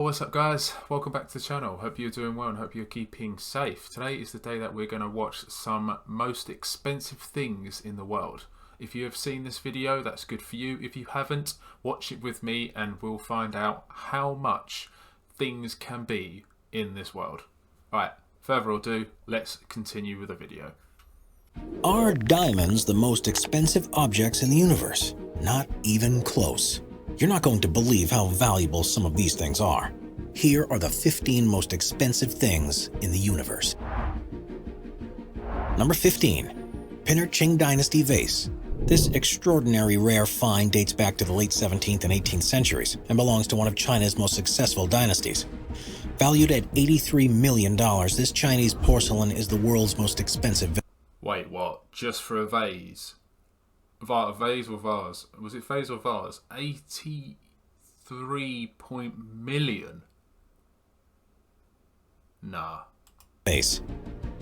What's up guys, welcome back to the channel. Hope you're doing well and hope you're keeping safe. Today is the day that we're going to watch some most expensive things in the world. If you have seen this video, that's good for you. If you haven't, watch it with me and we'll find out how much things can be in this world. Alright, further ado, let's continue with the video. Are diamonds the most expensive objects in the universe? Not even close. You're not going to believe how valuable some of these things are. Here are the 15 most expensive things in the universe. Number 15. Pinnerching Dynasty Vase. This extraordinary rare find dates back to the late 17th and 18th centuries and belongs to one of China's most successful dynasties. Valued at $83 million, this Chinese porcelain is the world's most expensive. Wait, what? Just for a vase? A vase or vase? Was it vase or vase? 83 million? Nah. Vase.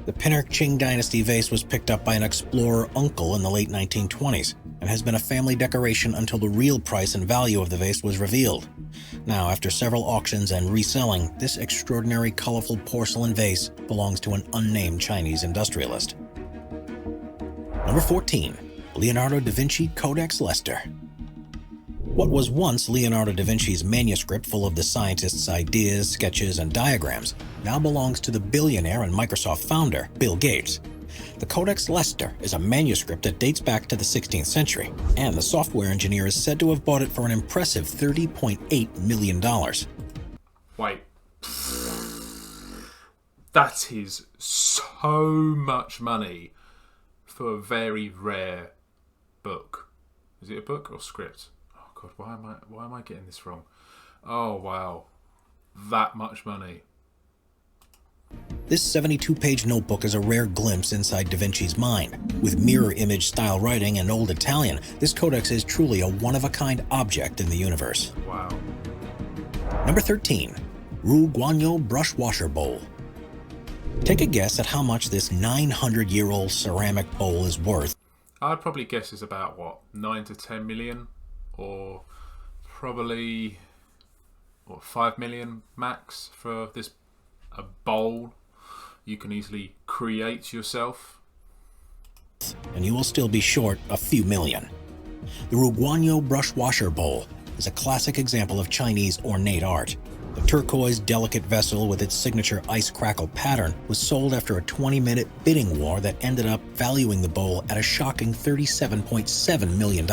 The Pinnerching Dynasty vase was picked up by an explorer uncle in the late 1920s and has been a family decoration until the real price and value of the vase was revealed. Now, after several auctions and reselling, this extraordinary colorful porcelain vase belongs to an unnamed Chinese industrialist. Number 14. Leonardo da Vinci Codex Leicester. What was once Leonardo da Vinci's manuscript full of the scientist's ideas, sketches, and diagrams now belongs to the billionaire and Microsoft founder, Bill Gates. The Codex Leicester is a manuscript that dates back to the 16th century, and the software engineer is said to have bought it for an impressive $30.8 million. Wait. That is so much money for a very rare book. Is it a book or script? Oh god, why am I getting this wrong? Oh wow. That much money. This 72-page notebook is a rare glimpse inside Da Vinci's mind. With mirror image style writing and Old Italian, this codex is truly a one-of-a-kind object in the universe. Wow. Number 13. Ruguano brush washer bowl. Take a guess at how much this 900-year-old ceramic bowl is worth. I'd probably guess it's about, what, 9 to 10 million? Or probably, what, 5 million max for this a bowl you can easily create yourself. And you will still be short a few million. The Ruguano brush washer bowl is a classic example of Chinese ornate art. The turquoise, delicate vessel with its signature ice crackle pattern was sold after a 20-minute bidding war that ended up valuing the bowl at a shocking $37.7 million.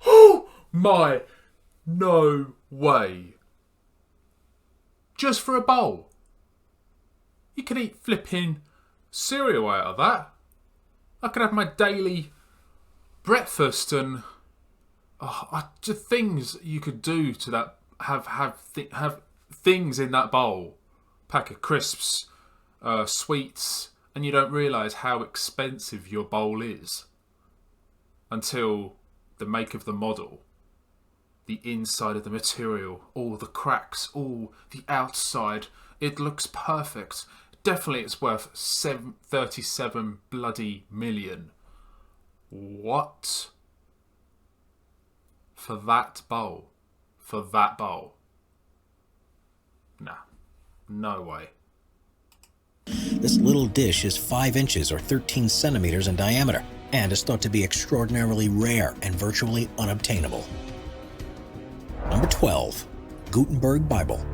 Oh my, no way. Just for a bowl? You could eat flipping cereal out of that. I could have my daily breakfast and just things you could do to that. Have things in that bowl, pack of crisps, sweets, and you don't realise how expensive your bowl is until the make of the model, the inside of the material, all the cracks, all the outside. It looks perfect. Definitely, it's worth 37 bloody million. What? For that bowl? For that bowl? Nah, no way. This little dish is 5 inches or 13 centimeters in diameter and is thought to be extraordinarily rare and virtually unobtainable. Number 12. Gutenberg Bible.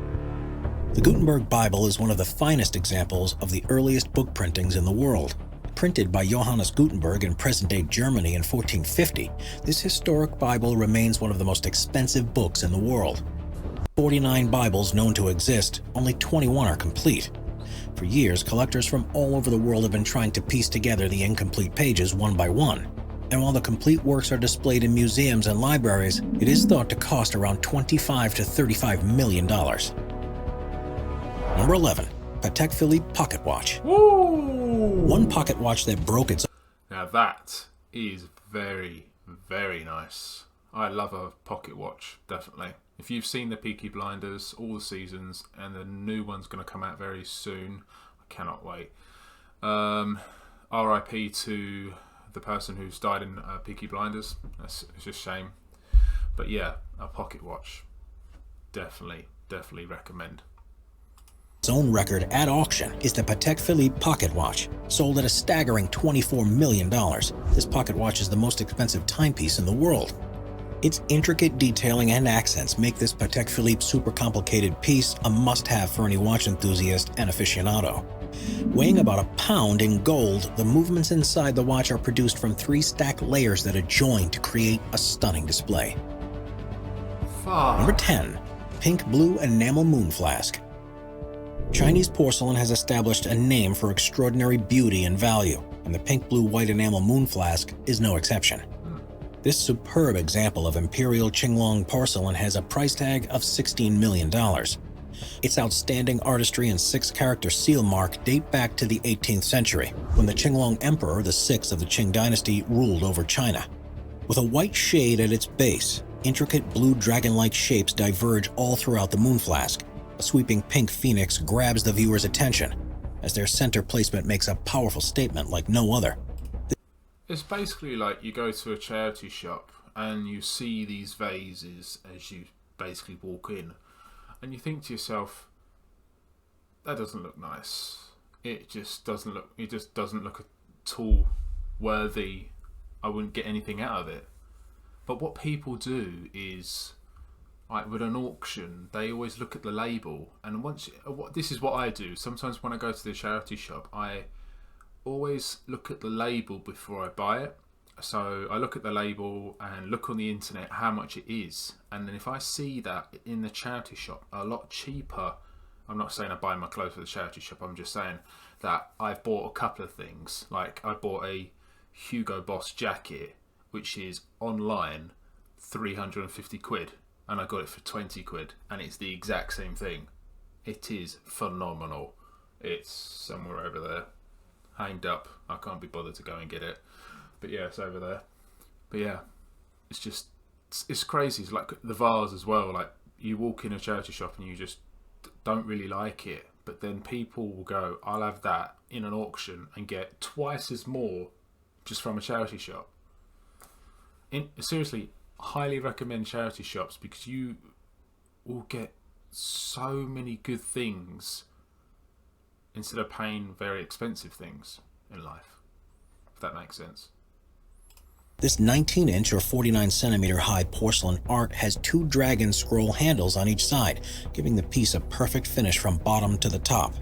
The Gutenberg Bible is one of the finest examples of the earliest book printings in the world. Printed by Johannes Gutenberg in present-day Germany in 1450, this historic Bible remains one of the most expensive books in the world. 49 Bibles known to exist, only 21 are complete. For years, collectors from all over the world have been trying to piece together the incomplete pages one by one. And while the complete works are displayed in museums and libraries, it is thought to cost around $25 to $35 million. Number 11. Patek Philippe pocket watch. Woo! One pocket watch that broke its... Now that is very, very nice. I love a pocket watch, definitely. If you've seen the Peaky Blinders, all the seasons, and the new one's going to come out very soon, I cannot wait. RIP to the person who's died in Peaky Blinders. It's just a shame. But yeah, a pocket watch. Definitely definitely recommend. Its own record at auction is the Patek Philippe pocket watch, sold at a staggering $24 million. This pocket watch is the most expensive timepiece in the world. Its intricate detailing and accents make this Patek Philippe super complicated piece a must-have for any watch enthusiast and aficionado. Weighing about a pound in gold, the movements inside the watch are produced from 3 stacked layers that adjoin to create a stunning display. Number 10. Pink Blue Enamel Moon Flask. Chinese porcelain has established a name for extraordinary beauty and value, and the pink blue white enamel moon flask is no exception. This superb example of imperial Qinglong porcelain has a price tag of $16 million. Its outstanding artistry and 6-character seal mark date back to the 18th century, when the Qinglong Emperor, the 6th of the Qing Dynasty, ruled over China. With a white shade at its base, intricate blue dragon-like shapes diverge all throughout the moon flask. A sweeping pink phoenix grabs the viewer's attention, as their center placement makes a powerful statement like no other. It's basically like you go to a charity shop and you see these vases as you basically walk in, and you think to yourself, that doesn't look nice. It just doesn't look at all worthy. I wouldn't get anything out of it. But what people do is, like with an auction, they always look at the label, and this is what I do. Sometimes when I go to the charity shop, I always look at the label before I buy it. So I look at the label and look on the internet how much it is, and then if I see that in the charity shop a lot cheaper, I'm not saying I buy my clothes at the charity shop, I'm just saying that I've bought a couple of things. Like I bought a Hugo Boss jacket, which is online 350 quid, and I got it for 20 quid, and it's the exact same thing. It is phenomenal. It's somewhere over there, hanged up. I can't be bothered to go and get it, but yeah, it's over there. But yeah, it's crazy. It's like the vase as well. Like you walk in a charity shop and you just don't really like it, but then people will go, I'll have that in an auction and get twice as more just from a charity shop. Seriously, highly recommend charity shops, because you will get so many good things instead of paying very expensive things in life, if that makes sense. This 19-inch or 49-centimeter high porcelain art has 2 dragon scroll handles on each side, giving the piece a perfect finish from bottom to the top.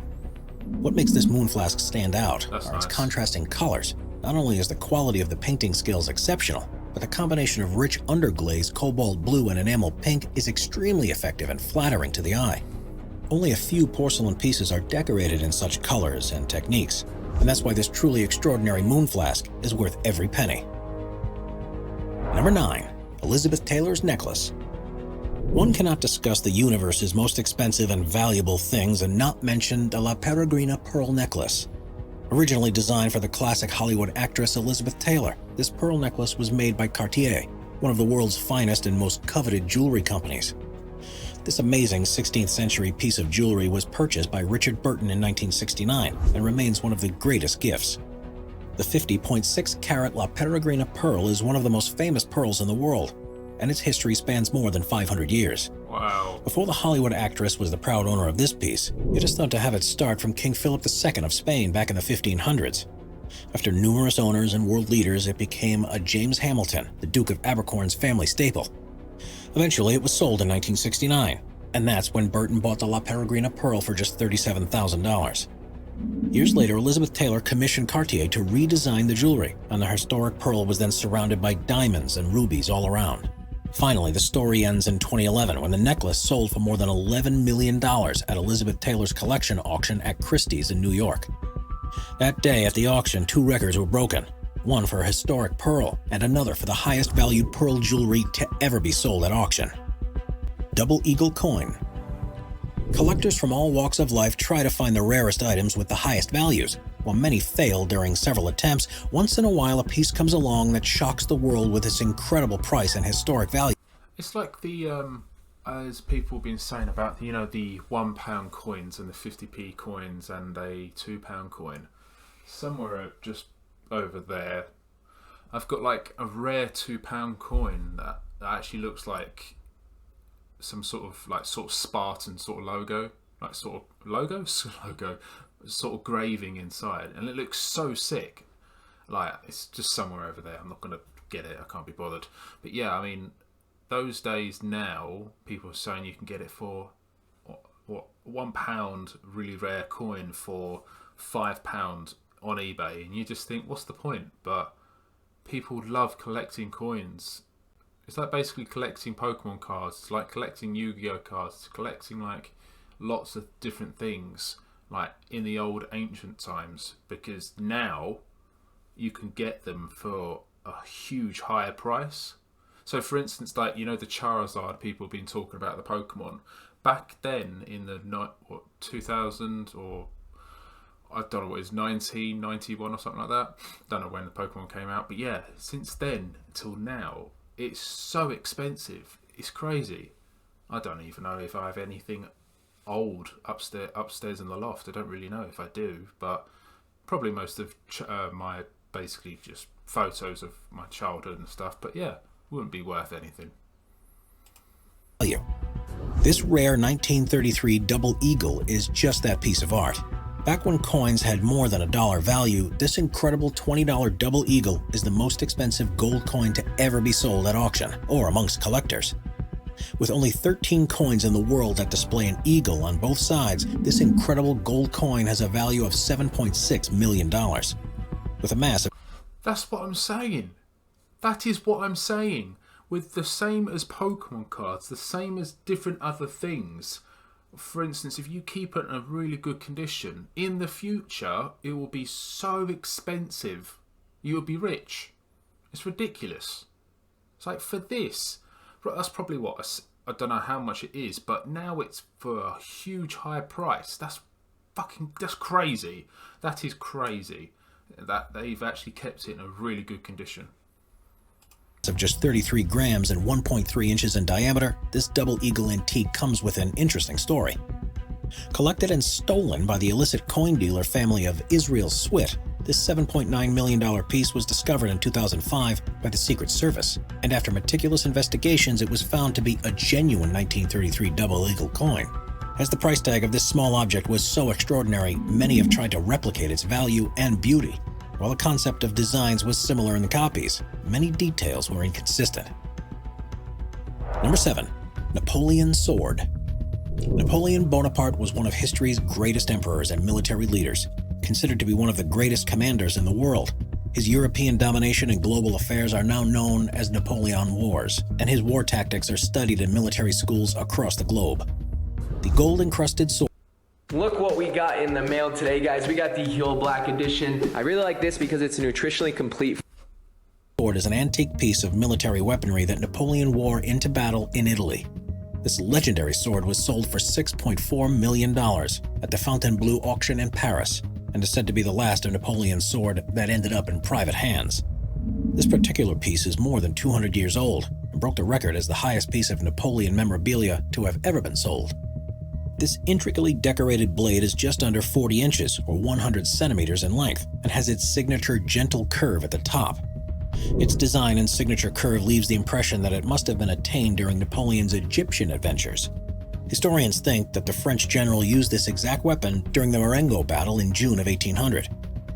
What makes this moon flask stand out are its contrasting colors. Not only is the quality of the painting skills exceptional, but the combination of rich underglaze, cobalt blue, and enamel pink is extremely effective and flattering to the eye. Only a few porcelain pieces are decorated in such colors and techniques, and that's why this truly extraordinary moon flask is worth every penny. Number 9. Elizabeth Taylor's necklace. One cannot discuss the universe's most expensive and valuable things and not mention the La Peregrina pearl necklace. Originally designed for the classic Hollywood actress Elizabeth Taylor, this pearl necklace was made by Cartier, one of the world's finest and most coveted jewelry companies. This amazing 16th century piece of jewelry was purchased by Richard Burton in 1969 and remains one of the greatest gifts. The 50.6 carat La Peregrina pearl is one of the most famous pearls in the world, and its history spans more than 500 years. Wow. Before the Hollywood actress was the proud owner of this piece, it is thought to have its start from King Philippe II of Spain back in the 1500s. After numerous owners and world leaders, it became a James Hamilton, the Duke of Abercorn's family staple. Eventually, it was sold in 1969, and that's when Burton bought the La Peregrina pearl for just $37,000. Years later, Elizabeth Taylor commissioned Cartier to redesign the jewelry, and the historic pearl was then surrounded by diamonds and rubies all around. Finally, the story ends in 2011 when the necklace sold for more than $11 million at Elizabeth Taylor's collection auction at Christie's in New York. That day at the auction, 2 records were broken, one for a historic pearl and another for the highest valued pearl jewelry to ever be sold at auction. Double Eagle Coin. Collectors from all walks of life try to find the rarest items with the highest values. While many fail during several attempts, once in a while a piece comes along that shocks the world with its incredible price and historic value. It's like the, as people have been saying about, the £1 coins and the 50p coins and a £2 coin. Somewhere just over there, I've got like a rare £2 coin that actually looks like some sort of Spartan sort of logo, like sort of logo, sort of graving inside, and it looks so sick. Like, it's just somewhere over there. I'm not gonna get it. I can't be bothered. But yeah, I mean, those days now, people are saying you can get it for what £1 really rare coin for £5 on eBay, and you just think, what's the point? But people love collecting coins. It's like basically collecting Pokemon cards. It's like collecting Yu-Gi-Oh cards. It's collecting like lots of different things, like in the old ancient times, because now you can get them for a huge higher price. So for instance, like, you know, the Charizard, people have been talking about the Pokemon. Back then in the 2000, or I don't know what it is, 1991 or something like that. Don't know when the Pokemon came out, but yeah, since then till now, it's so expensive. It's crazy. I don't even know if I have anything old upstairs in the loft. I don't really know if I do, but probably most of my basically just photos of my childhood and stuff. But yeah, wouldn't be worth anything. This rare 1933 double eagle is just that piece of art. Back when coins had more than $1 value, this incredible $20 double eagle is the most expensive gold coin to ever be sold at auction or amongst collectors. With only 13 coins in the world that display an eagle on both sides, this incredible gold coin has a value of $7.6 million. With a mass of... That's what I'm saying. That is what I'm saying. With the same as Pokemon cards, the same as different other things. For instance, if you keep it in a really good condition, in the future, it will be so expensive. You will be rich. It's ridiculous. It's like, for this, that's probably what, I don't know how much it is, but now it's for a huge high price. That's crazy. That is crazy. That they've actually kept it in a really good condition. Of just 33 grams and 1.3 inches in diameter, this double eagle antique comes with an interesting story. Collected and stolen by the illicit coin dealer family of Israel Swit, this $7.9 million piece was discovered in 2005 by the Secret Service, and after meticulous investigations, it was found to be a genuine 1933 double eagle coin. As the price tag of this small object was so extraordinary, many have tried to replicate its value and beauty. While the concept of designs was similar in the copies, many details were inconsistent. Number 7. Napoleon Sword. Napoleon Bonaparte was one of history's greatest emperors and military leaders, considered to be one of the greatest commanders in the world. His European domination and global affairs are now known as Napoleon Wars, and his war tactics are studied in military schools across the globe. The gold-encrusted sword. Look what we got in the mail today, guys. We got the Heel Black Edition. I really like this because it's nutritionally complete. Sword is an antique piece of military weaponry that Napoleon wore into battle in Italy. This legendary sword was sold for $6.4 million at the Fontainebleau auction in Paris, and is said to be the last of Napoleon's sword that ended up in private hands. This particular piece is more than 200 years old and broke the record as the highest piece of Napoleon memorabilia to have ever been sold. This intricately decorated blade is just under 40 inches or 100 centimeters in length and has its signature gentle curve at the top. Its design and signature curve leaves the impression that it must have been attained during Napoleon's Egyptian adventures. Historians think that the French general used this exact weapon during the Marengo battle in June of 1800.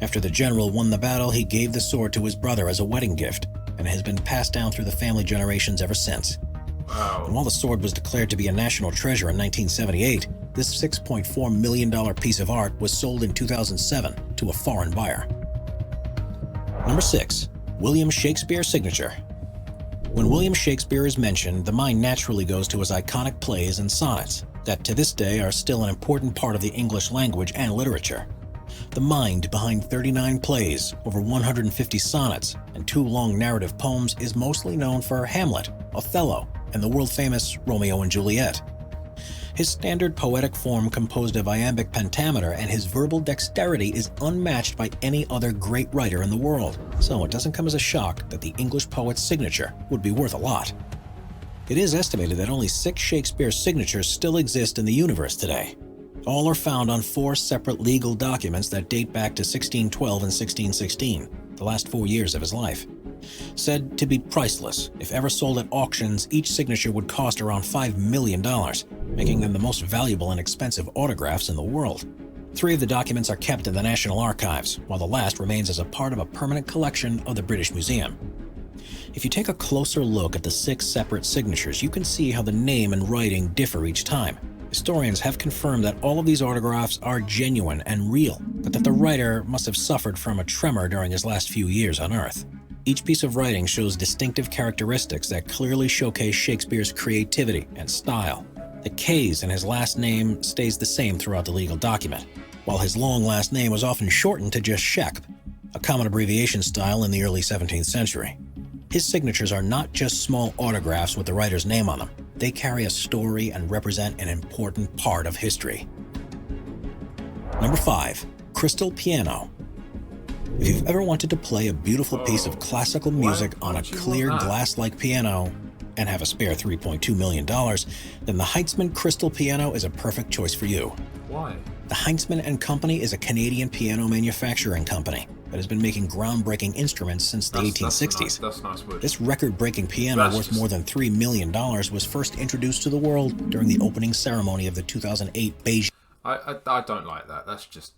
After the general won the battle, he gave the sword to his brother as a wedding gift, and it has been passed down through the family generations ever since. Wow. And while the sword was declared to be a national treasure in 1978, this $6.4 million piece of art was sold in 2007 to a foreign buyer. Number 6. William Shakespeare Signature. When William Shakespeare is mentioned, the mind naturally goes to his iconic plays and sonnets that to this day are still an important part of the English language and literature. The mind behind 39 plays, over 150 sonnets, and 2 long narrative poems is mostly known for Hamlet, Othello, and the world-famous Romeo and Juliet. His standard poetic form composed of iambic pentameter and his verbal dexterity is unmatched by any other great writer in the world, so it doesn't come as a shock that the English poet's signature would be worth a lot. It is estimated that only 6 Shakespeare signatures still exist in the universe today. All are found on 4 separate legal documents that date back to 1612 and 1616, the last 4 years of his life. Said to be priceless. If ever sold at auctions, each signature would cost around $5 million, making them the most valuable and expensive autographs in the world. 3 of the documents are kept in the National Archives, while the last remains as a part of a permanent collection of the British Museum. If you take a closer look at the 6 separate signatures, you can see how the name and writing differ each time. Historians have confirmed that all of these autographs are genuine and real, but that the writer must have suffered from a tremor during his last few years on Earth. Each piece of writing shows distinctive characteristics that clearly showcase Shakespeare's creativity and style. The K's in his last name stays the same throughout the legal document, while his long last name was often shortened to just Shek, a common abbreviation style in the early 17th century. His signatures are not just small autographs with the writer's name on them. They carry a story and represent an important part of history. Number 5. Crystal Piano. If you've ever wanted to play a beautiful piece of classical music on a clear glass-like piano and have a spare $3.2 million, then the Heitzman Crystal Piano is a perfect choice for you. Why? The Heitzman and Company is a Canadian piano manufacturing company that has been making groundbreaking instruments since the 1860s. That's nice word. This record-breaking piano worth more than $3 million was first introduced to the world during the opening ceremony of the 2008 Beijing. I don't like that. That's just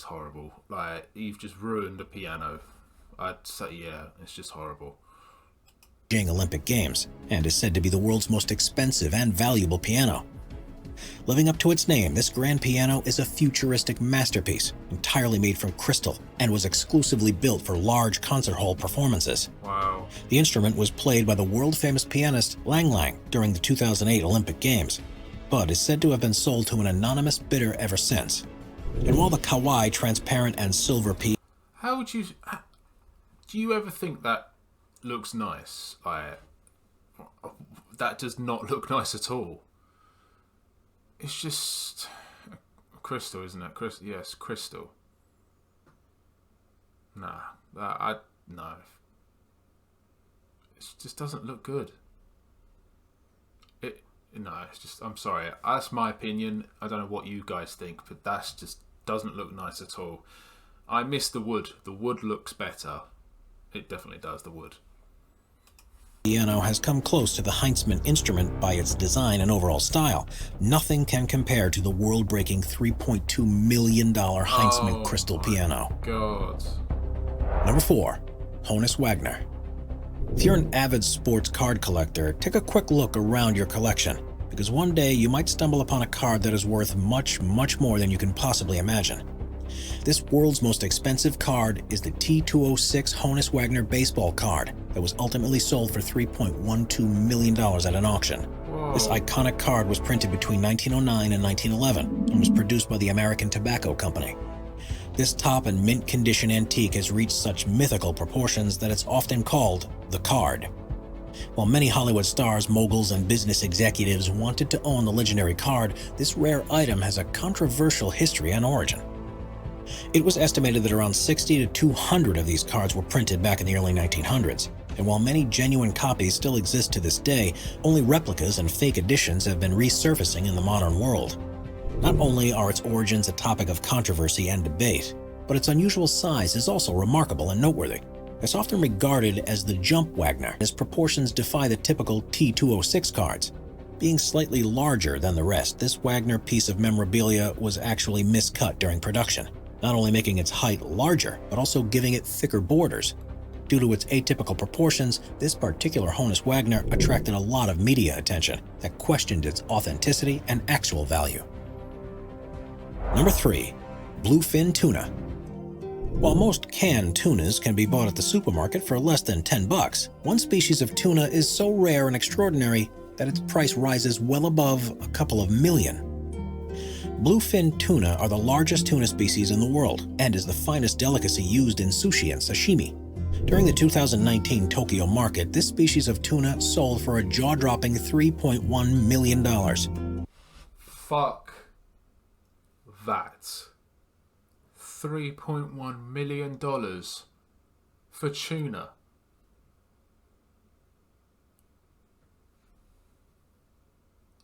horrible. Like, you've just ruined a piano. I'd say, yeah, it's just horrible. Olympic Games, and is said to be the world's most expensive and valuable piano. Living up to its name, this grand piano is a futuristic masterpiece, entirely made from crystal, and was exclusively built for large concert hall performances. Wow. The instrument was played by the world-famous pianist Lang Lang during the 2008 Olympic Games, but is said to have been sold to an anonymous bidder ever since. And while the kawaii transparent and silver piece... Do you ever think that looks nice? That does not look nice at all. It's just crystal, isn't it? Yes, crystal. No. It just doesn't look good. It's just, I'm sorry. That's my opinion. I don't know what you guys think, but that just doesn't look nice at all. I miss the wood. The wood looks better. It definitely does, the wood. Piano has come close to the Heitzman instrument by its design and overall style. Nothing can compare to the world-breaking $3.2 million Heitzman crystal piano. God. Number 4. Honus Wagner. If you're an avid sports card collector, take a quick look around your collection, because one day you might stumble upon a card that is worth much, much more than you can possibly imagine. This world's most expensive card is the T206 Honus Wagner baseball card that was ultimately sold for $3.12 million at an auction. Whoa. This iconic card was printed between 1909 and 1911 and was produced by the American Tobacco Company. This top and mint condition antique has reached such mythical proportions that it's often called the card. While many Hollywood stars, moguls, and business executives wanted to own the legendary card, this rare item has a controversial history and origin. It was estimated that around 60 to 200 of these cards were printed back in the early 1900s, and while many genuine copies still exist to this day, only replicas and fake editions have been resurfacing in the modern world. Not only are its origins a topic of controversy and debate, but its unusual size is also remarkable and noteworthy. It's often regarded as the Jump Wagner. Its proportions defy the typical T206 cards. Being slightly larger than the rest, this Wagner piece of memorabilia was actually miscut during production, not only making its height larger, but also giving it thicker borders. Due to its atypical proportions, this particular Honus Wagner attracted a lot of media attention that questioned its authenticity and actual value. Number 3. Bluefin Tuna. While most canned tunas can be bought at the supermarket for less than $10, one species of tuna is so rare and extraordinary that its price rises well above a couple of million. Bluefin tuna are the largest tuna species in the world and is the finest delicacy used in sushi and sashimi. During the 2019 Tokyo market, this species of tuna sold for a jaw-dropping $3.1 million. Fuck that. $3.1 million for tuna.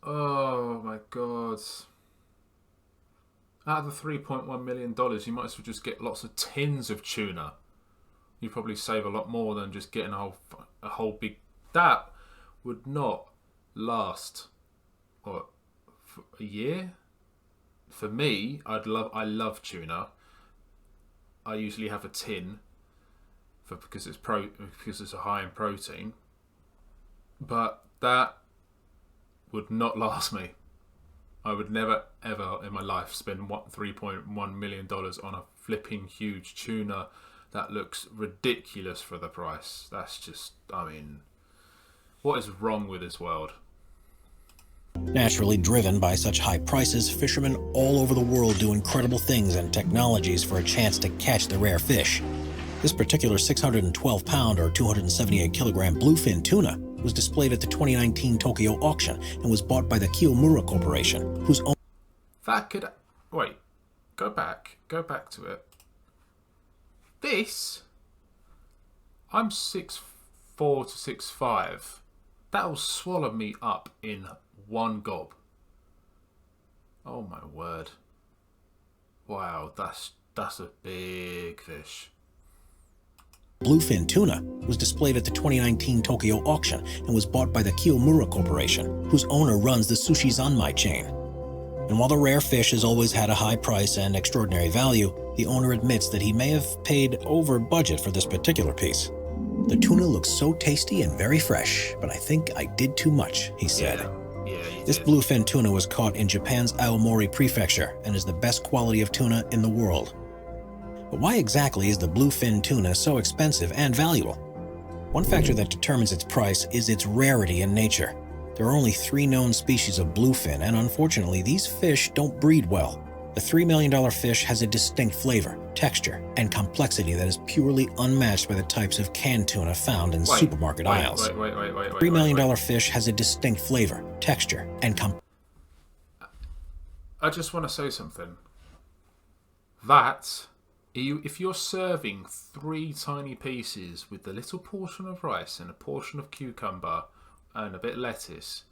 Oh my god. Out of the $3.1 million, you might as well just get lots of tins of tuna. You probably save a lot more than just getting a whole big. That would not last for a year. For me, I love tuna. I usually have a tin because it's high in protein. But that would not last me. I would never ever in my life spend $3.1 million on a flipping huge tuna that looks ridiculous for the price. That's just, I mean, what is wrong with this world? Naturally driven by such high prices, fishermen all over the world do incredible things and technologies for a chance to catch the rare fish. This particular 612-pound or 278-kilogram bluefin tuna was displayed at the 2019 Tokyo auction and was bought by the Kiyomura Corporation, whose own... That could... Wait. Go back to it. This... I'm 6'4" to 6'5". That'll swallow me up in one gob. Oh my word. Wow, that's a big fish. Bluefin tuna was displayed at the 2019 Tokyo auction and was bought by the Kiyomura Corporation, whose owner runs the Sushi Zanmai chain. And while the rare fish has always had a high price and extraordinary value, the owner admits that he may have paid over budget for this particular piece. The tuna looks so tasty and very fresh, but I think I did too much, he said. Yeah, this bluefin tuna was caught in Japan's Aomori Prefecture and is the best quality of tuna in the world. But why exactly is the bluefin tuna so expensive and valuable? One factor that determines its price is its rarity in nature. There are only 3 known species of bluefin, and unfortunately, these fish don't breed well. The $3 million fish has a distinct flavor, texture, and complexity that is purely unmatched by the types of canned tuna found in supermarket aisles. $3 million fish has a distinct flavor, texture, and I just want to say something. That... If you're serving 3 tiny pieces with a little portion of rice and a portion of cucumber and a bit of lettuce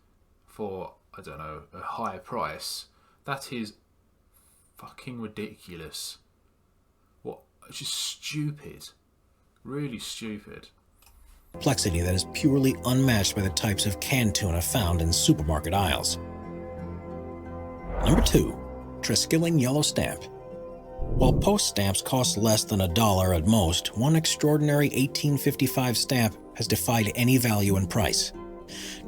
for, I don't know, a high price, that is fucking ridiculous. What? It's just stupid. Really stupid. Complexity that is purely unmatched by the types of canned tuna found in supermarket aisles. Number 2. Triskelion Yellow Stamp. While post stamps cost less than $1 at most, one extraordinary 1855 stamp has defied any value and price.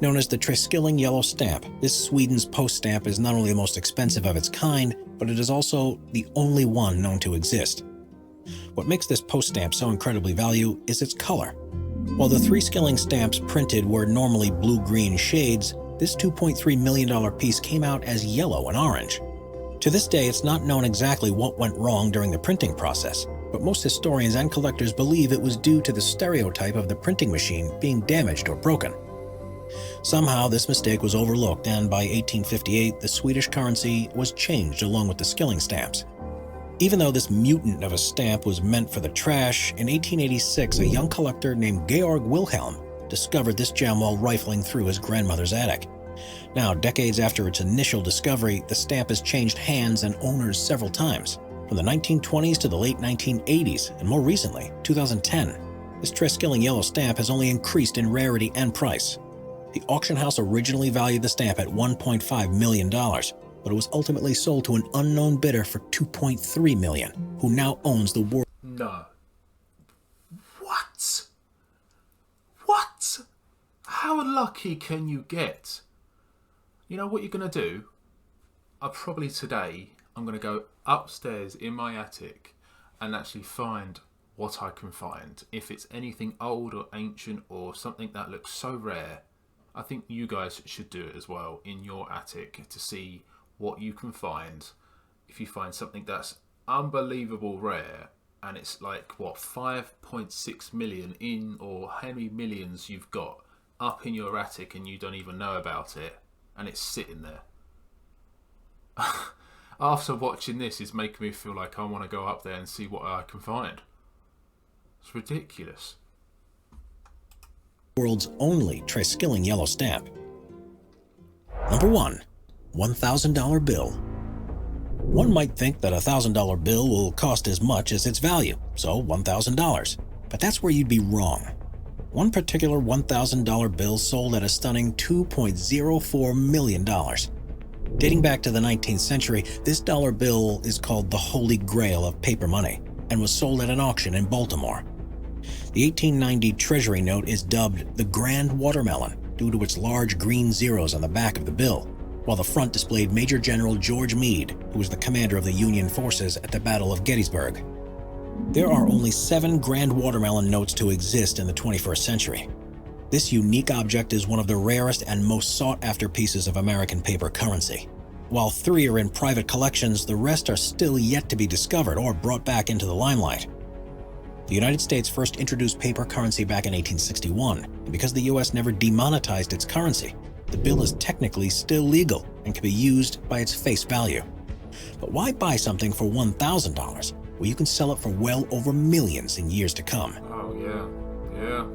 Known as the Triskelion Yellow Stamp, this Sweden's post stamp is not only the most expensive of its kind, but it is also the only one known to exist. What makes this post stamp so incredibly valuable is its color. While the 3 skilling stamps printed were normally blue-green shades, this $2.3 million piece came out as yellow and orange. To this day, it's not known exactly what went wrong during the printing process, but most historians and collectors believe it was due to the stereotype of the printing machine being damaged or broken. Somehow, this mistake was overlooked, and by 1858, the Swedish currency was changed along with the skilling stamps. Even though this mutant of a stamp was meant for the trash, in 1886, a young collector named Georg Wilhelm discovered this gem while rifling through his grandmother's attic. Now, decades after its initial discovery, the stamp has changed hands and owners several times, from the 1920s to the late 1980s, and more recently, 2010. This Triskelion Yellow Stamp has only increased in rarity and price. The auction house originally valued the stamp at $1.5 million, but it was ultimately sold to an unknown bidder for $2.3 million, who now owns the world. No. What? What? How lucky can you get? You know what you're going to do? I'm going to go upstairs in my attic and actually find what I can find. If it's anything old or ancient or something that looks so rare, I think you guys should do it as well in your attic to see what you can find. If you find something that's unbelievable rare and it's like, what, 5.6 million in, or how many millions you've got up in your attic and you don't even know about it, and it's sitting there. After watching this, it's making me feel like I want to go up there and see what I can find. It's ridiculous. World's only Triskelion Yellow Stamp. Number 1. $1,000 bill. One might think that a $1,000 bill will cost as much as its value, so $1,000. But that's where you'd be wrong. One particular $1,000 bill sold at a stunning $2.04 million. Dating back to the 19th century, this dollar bill is called the Holy Grail of paper money and was sold at an auction in Baltimore. The 1890 Treasury note is dubbed the Grand Watermelon due to its large green zeros on the back of the bill, while the front displayed Major General George Meade, who was the commander of the Union forces at the Battle of Gettysburg. There are only 7 Grand Watermelon notes to exist in the 21st century. This unique object is one of the rarest and most sought-after pieces of American paper currency. While 3 are in private collections, the rest are still yet to be discovered or brought back into the limelight. The United States first introduced paper currency back in 1861, and because the US never demonetized its currency, the bill is technically still legal and can be used by its face value. But why buy something for $1,000 where you can sell it for well over millions in years to come? Oh, yeah.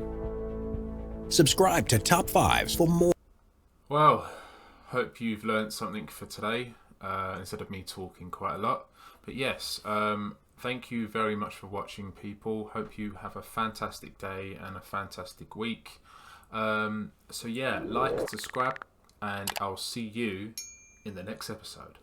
Subscribe to Top 5s for more. Well, hope you've learnt something for today, instead of me talking quite a lot. But yes, thank you very much for watching, people. Hope you have a fantastic day and a fantastic week. So yeah, like, subscribe, and I'll see you in the next episode.